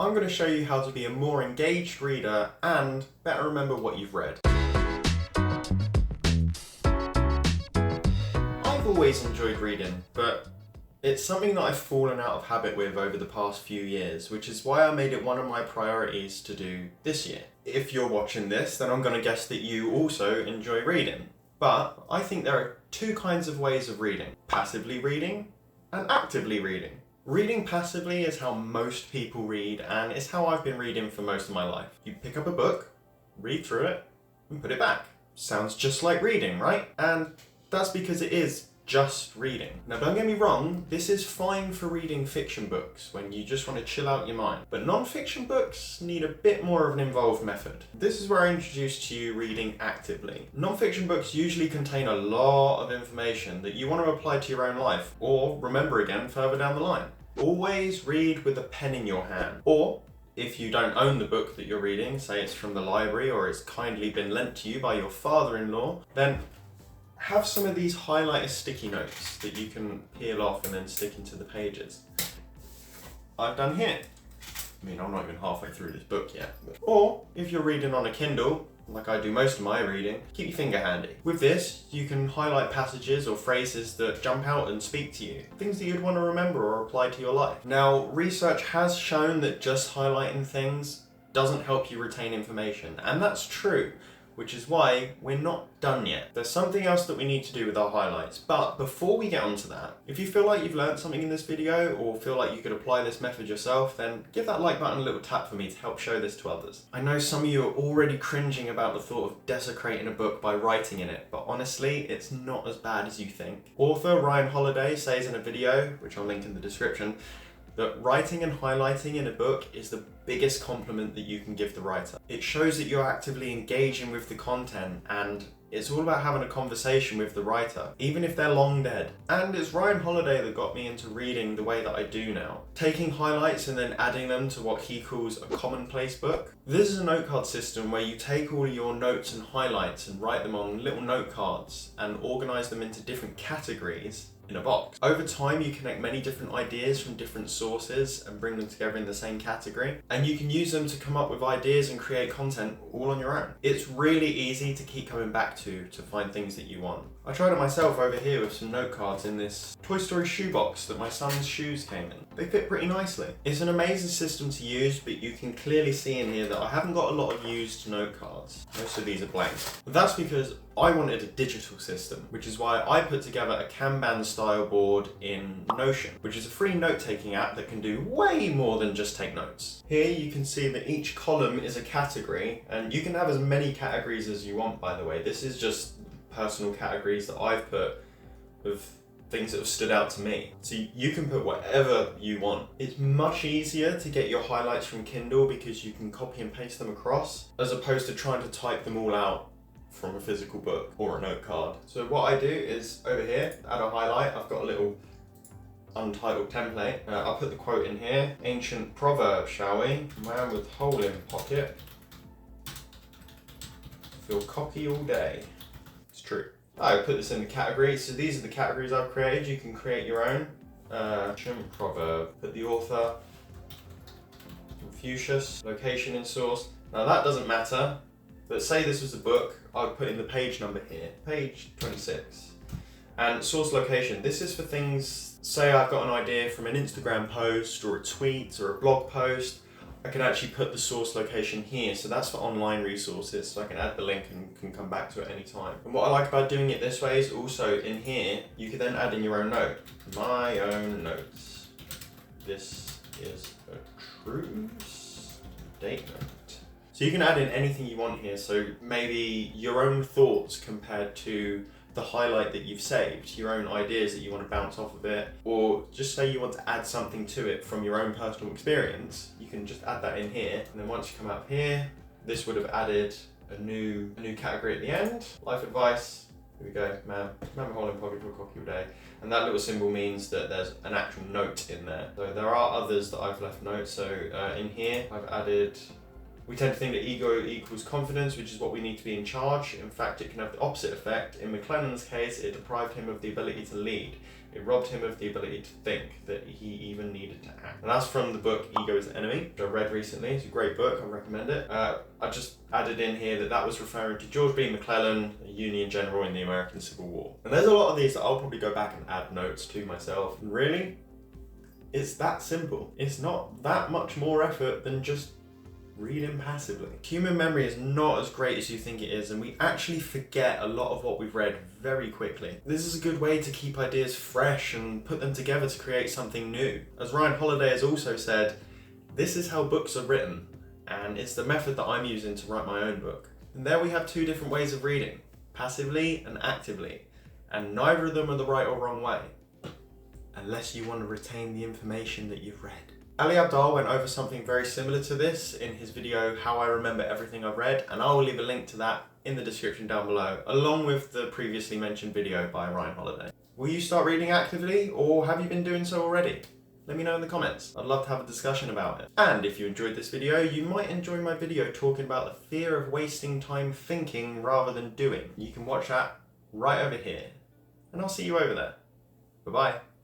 I'm going to show you how to be a more engaged reader and better remember what you've read. I've always enjoyed reading, but it's something that I've fallen out of habit with over the past few years, which is why I made it one of my priorities to do this year. If you're watching this, then I'm going to guess that you also enjoy reading. But I think there are two kinds of ways of reading: passively reading and actively reading. Reading passively is how most people read, and it's how I've been reading for most of my life. You pick up a book, read through it, and put it back. Sounds just like reading, right? And that's because it is just reading. Now don't get me wrong, this is fine for reading fiction books when you just want to chill out your mind. But non-fiction books need a bit more of an involved method. This is where I introduce to you reading actively. Non-fiction books usually contain a lot of information that you want to apply to your own life or remember again further down the line. Always read with a pen in your hand. Or if you don't own the book that you're reading, say it's from the library or it's kindly been lent to you by your father-in-law, then have some of these highlighter sticky notes that you can peel off and then stick into the pages. I've done here. I mean, I'm not even halfway through this book yet. Or if you're reading on a Kindle, like I do most of my reading, keep your finger handy. With this, you can highlight passages or phrases that jump out and speak to you, things that you'd want to remember or apply to your life. Now, research has shown that just highlighting things doesn't help you retain information, and that's true, which is why we're not done yet. There's something else that we need to do with our highlights, but before we get onto that, if you feel like you've learned something in this video or feel like you could apply this method yourself, then give that like button a little tap for me to help show this to others. I know some of you are already cringing about the thought of desecrating a book by writing in it, but honestly, it's not as bad as you think. Author Ryan Holiday says in a video, which I'll link in the description, that writing and highlighting in a book is the biggest compliment that you can give the writer. It shows that you're actively engaging with the content, and it's all about having a conversation with the writer, even if they're long dead. And it's Ryan Holiday that got me into reading the way that I do now, taking highlights and then adding them to what he calls a commonplace book. This is a note card system where you take all of your notes and highlights and write them on little note cards and organize them into different categories in a box. Over time, you connect many different ideas from different sources and bring them together in the same category, and you can use them to come up with ideas and create content all on your own. It's really easy to keep coming back to find things that you want. I tried it myself over here with some note cards in this Toy Story shoebox that my son's shoes came in. They fit pretty nicely. It's an amazing system to use, but you can clearly see in here that I haven't got a lot of used note cards. Most of these are blank. That's because I wanted a digital system, which is why I put together a Kanban style board in Notion, which is a free note-taking app that can do way more than just take notes. Here you can see that each column is a category, and you can have as many categories as you want, by the way. This is just personal categories that I've put of things that have stood out to me. So you can put whatever you want. It's much easier to get your highlights from Kindle because you can copy and paste them across, as opposed to trying to type them all out from a physical book or a note card. So what I do is over here, add a highlight. I've got a little untitled template. I'll put the quote in here. Ancient proverb, shall we? Man with hole in pocket, feel cocky all day. It's true. I put this in the category. So these are the categories I've created. You can create your own. Ancient proverb. Put the author, Confucius, location in source. Now that doesn't matter. But say this was a book, I'd put in the page number here, page 26. And source location, this is for things, say I've got an idea from an Instagram post or a tweet or a blog post, I can actually put the source location here. So that's for online resources, so I can add the link and can come back to it anytime. And what I like about doing it this way is also in here, you can then add in your own note. My own notes. This is a true statement. So you can add in anything you want here, so maybe your own thoughts compared to the highlight that you've saved, your own ideas that you want to bounce off of it, or just say you want to add something to it from your own personal experience, you can just add that in here. And then once you come up here, this would have added a new category at the end. Life advice, here we go, man with hole in pocket, feel cocky all day. And that little symbol means that there's an actual note in there. So there are others that I've left notes, so in here I've added We tend to think that ego equals confidence, which is what we need to be in charge. In fact, it can have the opposite effect. In McClellan's case, it deprived him of the ability to lead. It robbed him of the ability to think, that he even needed to act. And that's from the book Ego is the Enemy, which I read recently. It's a great book, I recommend it. I just added in here that was referring to George B. McClellan, a Union general in the American Civil War. And there's a lot of these that I'll probably go back and add notes to myself. And really, it's that simple. It's not that much more effort than just reading passively. Human memory is not as great as you think it is, and we actually forget a lot of what we've read very quickly. This is a good way to keep ideas fresh and put them together to create something new. As Ryan Holiday has also said, this is how books are written, and it's the method that I'm using to write my own book. And there we have two different ways of reading, passively and actively, and neither of them are the right or wrong way, unless you want to retain the information that you've read. Ali Abdaal went over something very similar to this in his video, How I Remember Everything I've Read, and I will leave a link to that in the description down below, along with the previously mentioned video by Ryan Holiday. Will you start reading actively, or have you been doing so already? Let me know in the comments. I'd love to have a discussion about it. And if you enjoyed this video, you might enjoy my video talking about the fear of wasting time thinking rather than doing. You can watch that right over here. And I'll see you over there. Bye-bye.